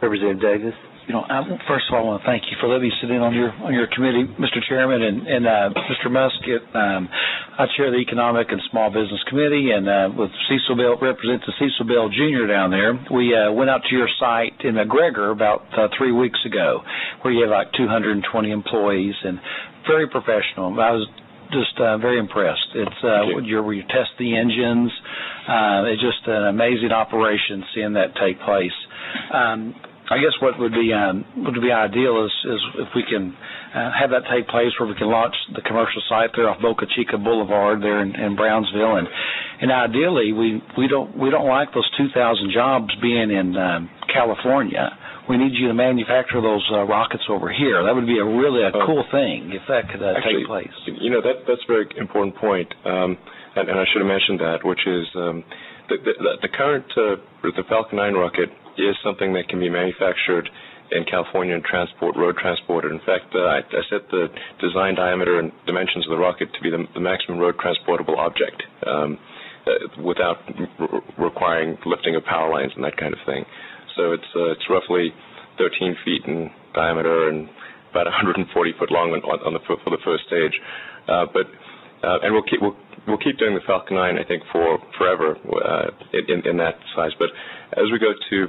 Representative Davis. First of all, I want to thank you for letting me sit in on your committee, Mr. Chairman, and Mr. Musk. I chair the Economic and Small Business Committee, and with Cecil Bell, represents the Cecil Bell Jr. down there. We went out to your site in McGregor about 3 weeks ago, where you have like 220 employees and very professional. I was just very impressed. It's where you test the engines. It's just an amazing operation seeing that take place. I guess what would be ideal is if we can have that take place where we can launch the commercial site there off Boca Chica Boulevard there in Brownsville, and ideally we don't like those 2,000 jobs being in California. We need you to manufacture those rockets over here. That would be a cool thing if that could take place. That's a very important point, and I should have mentioned that, which is the current the Falcon 9 rocket is something that can be manufactured in California and road transported. In fact, I set the design diameter and dimensions of the rocket to be the maximum road transportable object without requiring lifting of power lines and that kind of thing. So it's roughly 13 feet in diameter and about 140 foot long for the first stage. And we'll keep doing the Falcon 9, I think, for forever in that size. But as we go to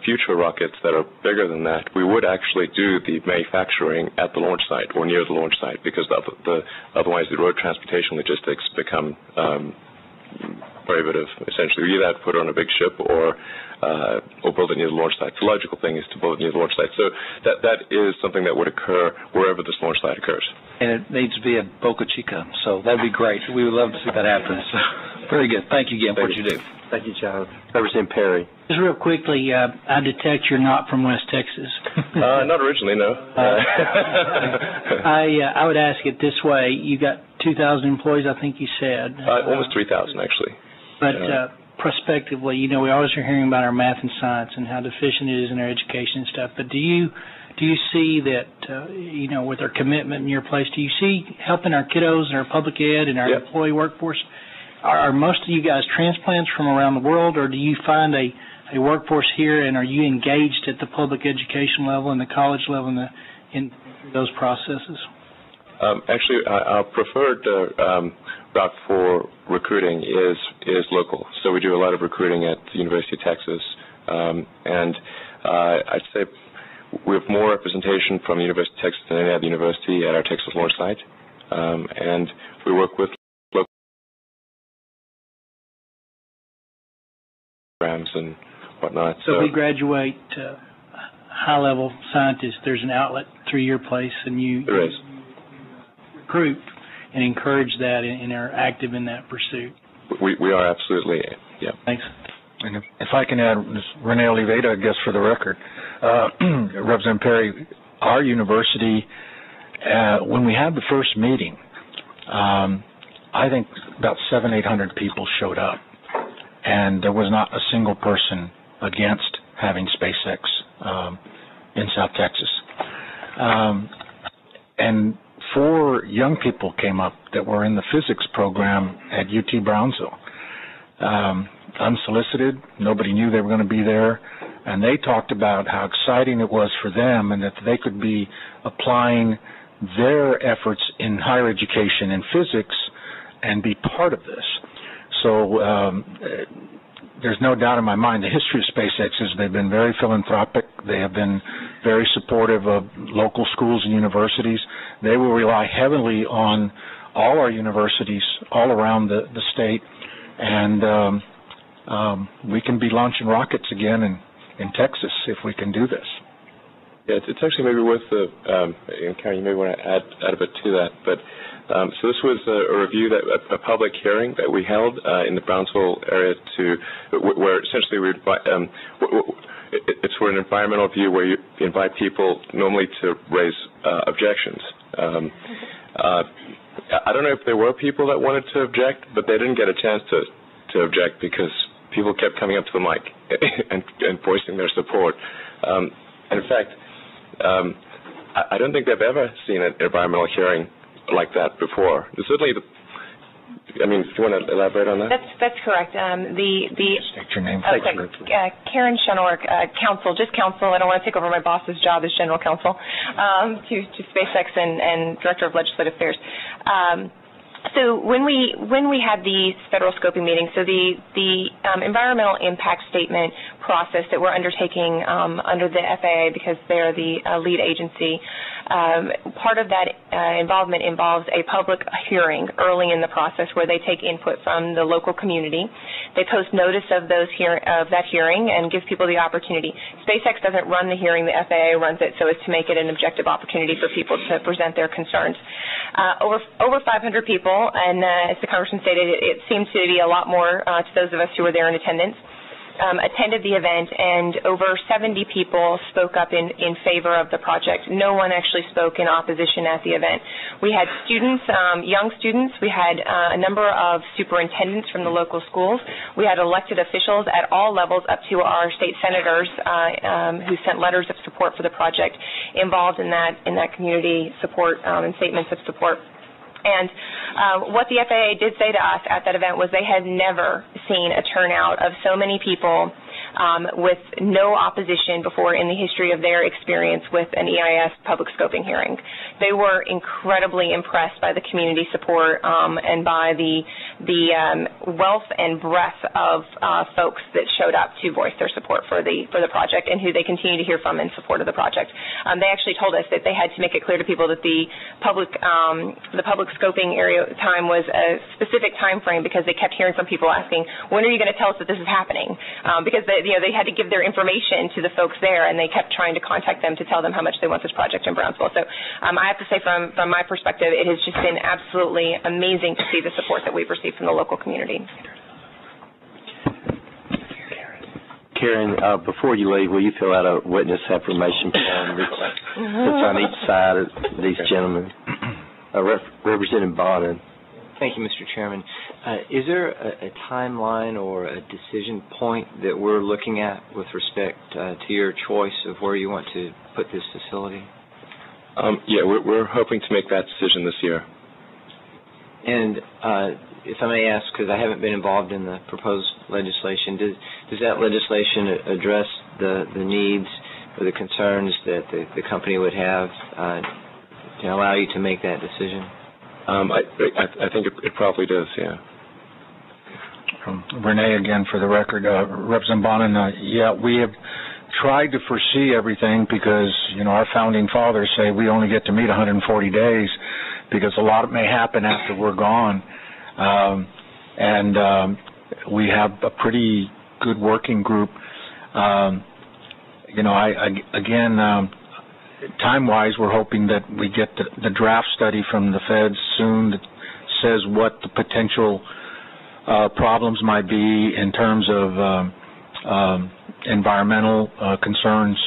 future rockets that are bigger than that, we would actually do the manufacturing at the launch site or near the launch site, because otherwise the road transportation logistics become prohibitive. Essentially, we either have to put it on a big ship or build it near the launch site. The logical thing is to build it near the launch site. So that is something that would occur wherever this launch site occurs. And it needs to be at Boca Chica, so that'd be great. We would love to see that happen. So, very good. Thank you again for what you do. Thank you, John. Representative Perry. Just real quickly, I detect you're not from West Texas. Not originally, no. I would ask it this way. You got 2,000 employees, I think you said. Almost 3,000, actually. But prospectively, we always are hearing about our math and science and how deficient it is in our education and stuff. But do you see that, with our commitment in your place, do you see helping our kiddos and our public ed and our employee workforce? Are most of you guys transplants from around the world, or do you find a workforce here, and are you engaged at the public education level and the college level in those processes? Actually, our preferred route for recruiting is local. So we do a lot of recruiting at the University of Texas, and I'd say we have more representation from the University of Texas than any other university at our Texas launch site, and we work with local programs and whatnot. So if we graduate high-level scientists, there's an outlet through your place, and you recruit and encourage that and are active in that pursuit. We are absolutely, yeah. Thanks. And if I can add, Ms. Renee Oliveira, I guess for the record, Representative Perry, our university, when we had the first meeting, I think about 700-800 people showed up, and there was not a single person against having SpaceX in South Texas. And 4 young people came up that were in the physics program at UT Brownsville. Unsolicited, nobody knew they were going to be there, and they talked about how exciting it was for them and that they could be applying their efforts in higher education in physics and be part of this. So there's no doubt in my mind the history of SpaceX is they've been very philanthropic. They have been very supportive of local schools and universities. They will rely heavily on all our universities all around the state, and we can be launching rockets again in Texas if we can do this. Yeah, it's actually maybe worth Karen, you may want to add a bit to that. But so this was a review, a public hearing that we held in the Brownsville area where essentially we invite, it's for an environmental view where you invite people normally to raise objections. I don't know if there were people that wanted to object, but they didn't get a chance to object because people kept coming up to the mic and voicing their support. And in fact, I don't think they've ever seen an environmental hearing like that before. Certainly I mean, if you want to elaborate on that? That's correct. State your name. Karen Shunork, counsel, just counsel. I don't want to take over my boss's job as general counsel to SpaceX and Director of Legislative Affairs. So when we had the federal scoping meeting, so the environmental impact statement process that we're undertaking under the FAA, because they're the lead agency, part of that involvement involves a public hearing early in the process where they take input from the local community. They post notice of that hearing and gives people the opportunity. SpaceX doesn't run the hearing; the FAA runs it, so as to make it an objective opportunity for people to present their concerns. Over 500 people, and as the Congressman stated, it seems to be a lot more to those of us who were there in attendance, attended the event, and over 70 people spoke up in favor of the project. No one actually spoke in opposition at the event. We had students, young students. We had a number of superintendents from the local schools. We had elected officials at all levels up to our state senators who sent letters of support for the project involved in that community support and statements of support. And what the FAA did say to us at that event was they had never seen a turnout of so many people with no opposition before in the history of their experience with an EIS public scoping hearing. They were incredibly impressed by the community support and by the wealth and breadth of folks that showed up to voice their support for the project and who they continue to hear from in support of the project. They actually told us that they had to make it clear to people that the public scoping area time was a specific time frame because they kept hearing from people asking, when are you going to tell us that this is happening? Because they had to give their information to the folks there, and they kept trying to contact them to tell them how much they want this project in Brownsville. So I have to say from my perspective, it has just been absolutely amazing to see the support that we've received from the local community. Karen, before you leave, will you fill out a witness affirmation form that's on each side of these gentlemen? Representative Bonin. Thank you, Mr. Chairman. Is there a timeline or a decision point that we're looking at with respect to your choice of where you want to put this facility? Yeah, we're hoping to make that decision this year. And if I may ask, because I haven't been involved in the proposed legislation, does that legislation address the needs or the concerns that the company would have to allow you to make that decision? I think it probably does, yeah. Renee, again, for the record, Representative Bonin, yeah, we have tried to foresee everything because, our founding fathers say we only get to meet 140 days because a lot may happen after we're gone. And we have a pretty good working group. Time-wise, we're hoping that we get the draft study from the feds soon that says what the potential problems might be in terms of environmental concerns,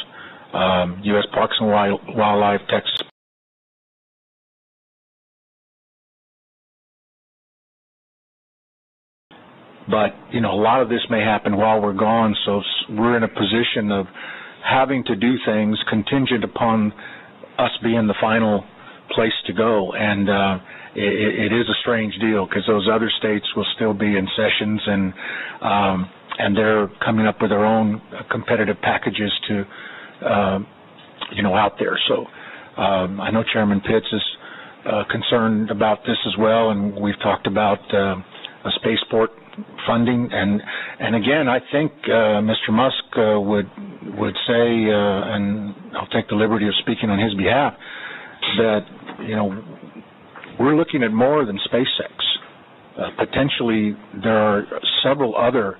U.S. Parks and Wildlife, Texas. But, a lot of this may happen while we're gone, so we're in a position of having to do things contingent upon us being the final place to go. And it is a strange deal because those other states will still be in sessions and they're coming up with their own competitive packages to, out there. So I know Chairman Pitts is concerned about this as well, and we've talked about a spaceport funding, and again, I think Mr. Musk would say, and I'll take the liberty of speaking on his behalf, that we're looking at more than SpaceX. Potentially, there are several other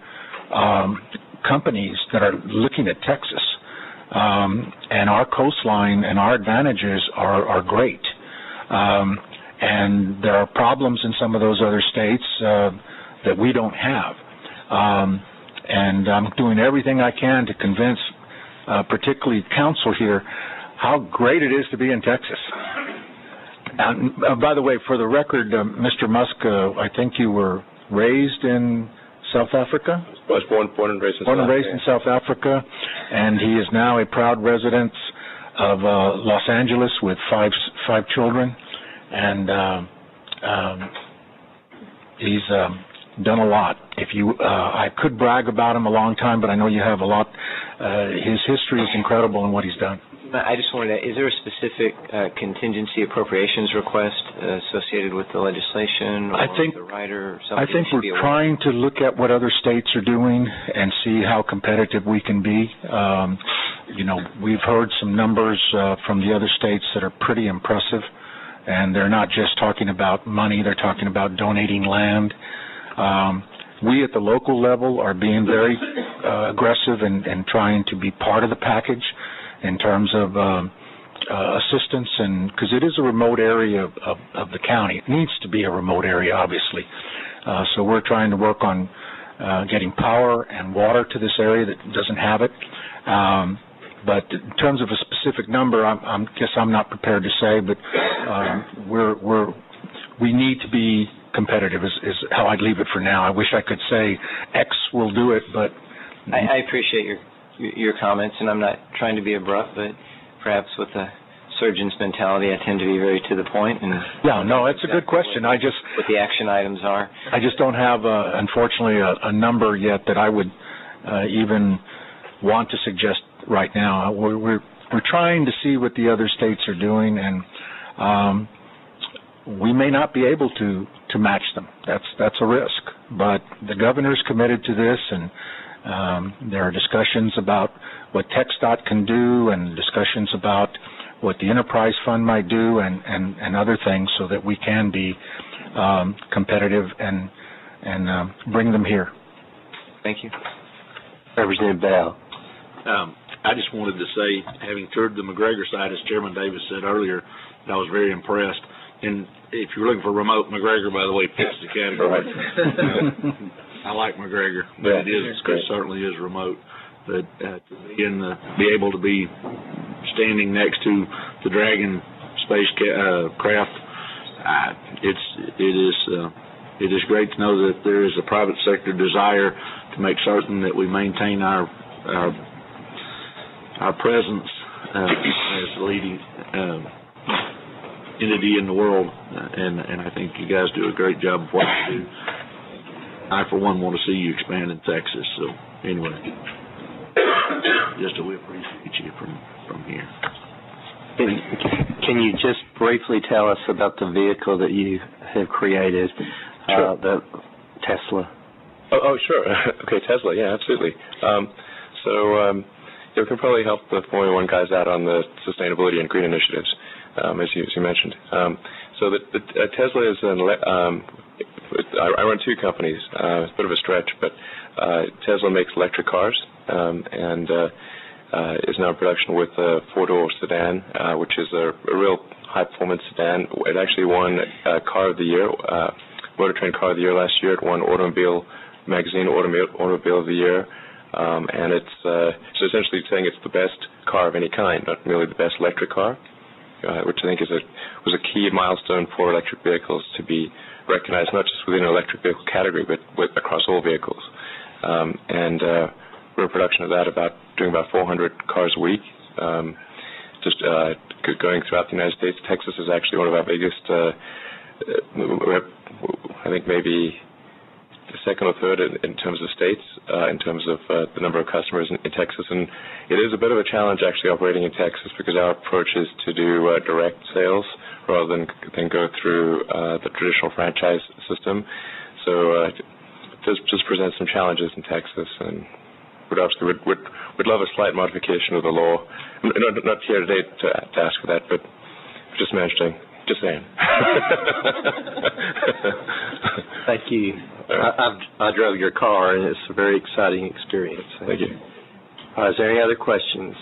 companies that are looking at Texas, and our coastline and our advantages are great. And there are problems in some of those other states that we don't have. And I'm doing everything I can to convince, particularly council here, how great it is to be in Texas. By the way, for the record, Mr. Musk, I think you were raised in South Africa? I was born and raised in South Africa, and he is now a proud resident of Los Angeles with five children. And He's done a lot. I could brag about him a long time, but I know you have a lot. His history is incredible in what he's done. I just wanted to, is there a specific contingency appropriations request associated with the legislation or the rider or something? I think we're trying to look at what other states are doing and see how competitive we can be. We've heard some numbers from the other states that are pretty impressive, and they're not just talking about money, they're talking about donating land. We at the local level are being very aggressive and trying to be part of the package in terms of assistance, and because it is a remote area of the county. It needs to be a remote area, obviously. So we're trying to work on getting power and water to this area that doesn't have it. But in terms of a specific number, I guess I'm not prepared to say, but we need to be competitive is how I'd leave it for now. I wish I could say X will do it, but... I appreciate your comments, and I'm not trying to be abrupt, but perhaps with a surgeon's mentality, I tend to be very to the point. And yeah, no, that's a good question. What the action items are. I just don't have, unfortunately, a number yet that I would even want to suggest right now. We're trying to see what the other states are doing, and we may not be able to match them. That's a risk. But the governor's committed to this, and there are discussions about what TxDOT can do and discussions about what the Enterprise Fund might do and other things so that we can be competitive and bring them here. Thank you. Representative Bell. I just wanted to say, having toured the McGregor site, as Chairman Davis said earlier, I was very impressed. And if you're looking for remote, McGregor, by the way, fits the category. I like McGregor, but it certainly is remote. But to be able to be standing next to the Dragon spacecraft, it is great to know that there is a private sector desire to make certain that we maintain our presence as the leading entity in the world, and I think you guys do a great job of what you do. I, for one, want to see you expand in Texas. So, anyway, we appreciate you from here. Can you just briefly tell us about the vehicle that you have created, Sure. The Tesla? Oh, sure. Okay, Tesla, yeah, absolutely. We can probably help the Formula One guys out on the sustainability and green initiatives, as you mentioned. The Tesla is I run two companies. It's a bit of a stretch, but Tesla makes electric cars and is now in production with a four-door sedan, which is a real high-performance sedan. It actually won Car of the Year, Motor Trend Car of the Year last year. It won Automobile Magazine Automobile of the Year. And it's so essentially saying it's the best car of any kind, not merely the best electric car, which I think was a key milestone for electric vehicles to be recognized, not just within an electric vehicle category, but across all vehicles. We're in production of that, doing about 400 cars a week, going throughout the United States. Texas is actually one of our biggest. I think maybe the second or third in terms of states, in terms of the number of customers in Texas. And it is a bit of a challenge actually operating in Texas because our approach is to do direct sales rather than go through the traditional franchise system. So it just presents some challenges in Texas, and would love a slight modification of the law. Not here today to ask for that, but just mentioning. Just saying. Thank you. I drove your car, and it's a very exciting experience. Thank you. Is there any other questions?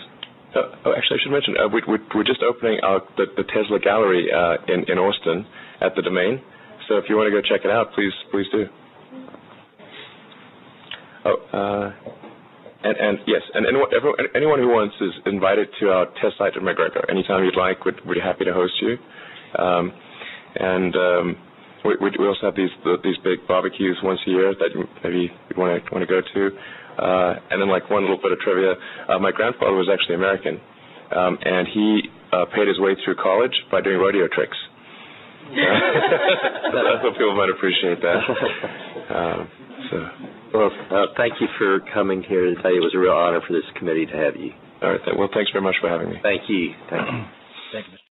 Actually, I should mention, we're just opening the Tesla Gallery in Austin at the Domain. So if you want to go check it out, please do. Yes, and anyone who wants is invited to our test site at McGregor. Anytime you'd like, we'd be happy to host you. We also have these big barbecues once a year that maybe you'd want to go to. And then one little bit of trivia, my grandfather was actually American, and he paid his way through college by doing rodeo tricks. I hope people might appreciate that. Well, thank you for coming here today. It was a real honor for this committee to have you. All right. Well, thanks very much for having me. Thank you. Thank you. Thank you, Mr.